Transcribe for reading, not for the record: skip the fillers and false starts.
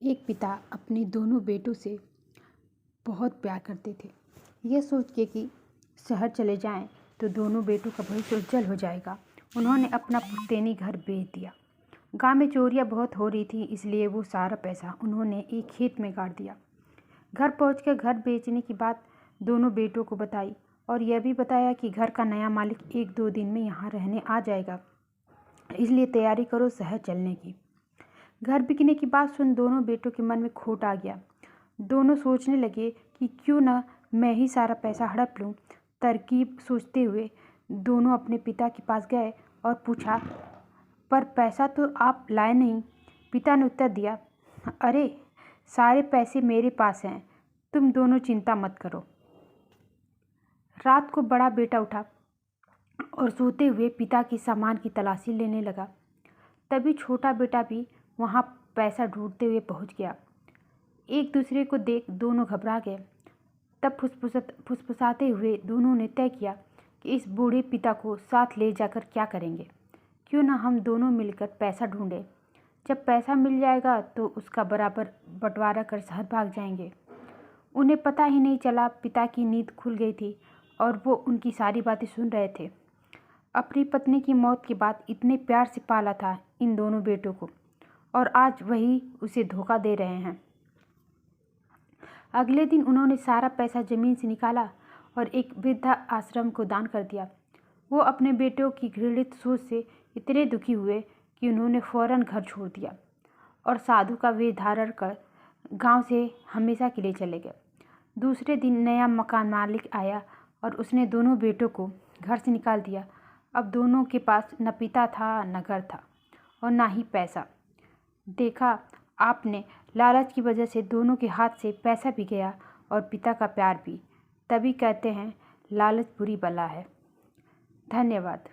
एक पिता अपने दोनों बेटों से बहुत प्यार करते थे। यह सोच के कि शहर चले जाएं तो दोनों बेटों का भविष्य उज्जवल हो जाएगा, उन्होंने अपना पुश्तैनी घर बेच दिया। गांव में चोरियां बहुत हो रही थी, इसलिए वो सारा पैसा उन्होंने एक खेत में गाड़ दिया। घर पहुंचकर घर बेचने की बात दोनों बेटों को बताई और यह भी बताया कि घर का नया मालिक 1-2 दिन में यहाँ रहने आ जाएगा, इसलिए तैयारी करो शहर चलने की। घर बिकने की बात सुन दोनों बेटों के मन में खोट आ गया। दोनों सोचने लगे कि क्यों न मैं ही सारा पैसा हड़प लूं। तरकीब सोचते हुए दोनों अपने पिता के पास गए और पूछा, पर पैसा तो आप लाए नहीं। पिता ने उत्तर दिया, अरे सारे पैसे मेरे पास हैं, तुम दोनों चिंता मत करो। रात को बड़ा बेटा उठा और सोते हुए पिता के सामान की तलाशी लेने लगा। तभी छोटा बेटा भी वहाँ पैसा ढूंढते हुए पहुँच गया। एक दूसरे को देख दोनों घबरा गए। तब फुसफुसाते हुए दोनों ने तय किया कि इस बूढ़े पिता को साथ ले जाकर क्या करेंगे। क्यों ना हम दोनों मिलकर पैसा ढूंढें। जब पैसा मिल जाएगा तो उसका बराबर बंटवारा कर शहर भाग जाएंगे। उन्हें पता ही नहीं चला, पिता की नींद खुल गई थी और वो उनकी सारी बातें सुन रहे थे। अपनी पत्नी की मौत के बाद इतने प्यार से पाला था इन दोनों बेटों को, और आज वही उसे धोखा दे रहे हैं। अगले दिन उन्होंने सारा पैसा जमीन से निकाला और एक वृद्धा आश्रम को दान कर दिया। वो अपने बेटों की घृणित सोच से इतने दुखी हुए कि उन्होंने फौरन घर छोड़ दिया और साधु का वेश धारण कर गांव से हमेशा के लिए चले गए। दूसरे दिन नया मकान मालिक आया और उसने दोनों बेटों को घर से निकाल दिया। अब दोनों के पास न पिता था, न घर था और ना ही पैसा। देखा आपने, लालच की वजह से दोनों के हाथ से पैसा भी गया और पिता का प्यार भी। तभी कहते हैं लालच बुरी बला है। धन्यवाद।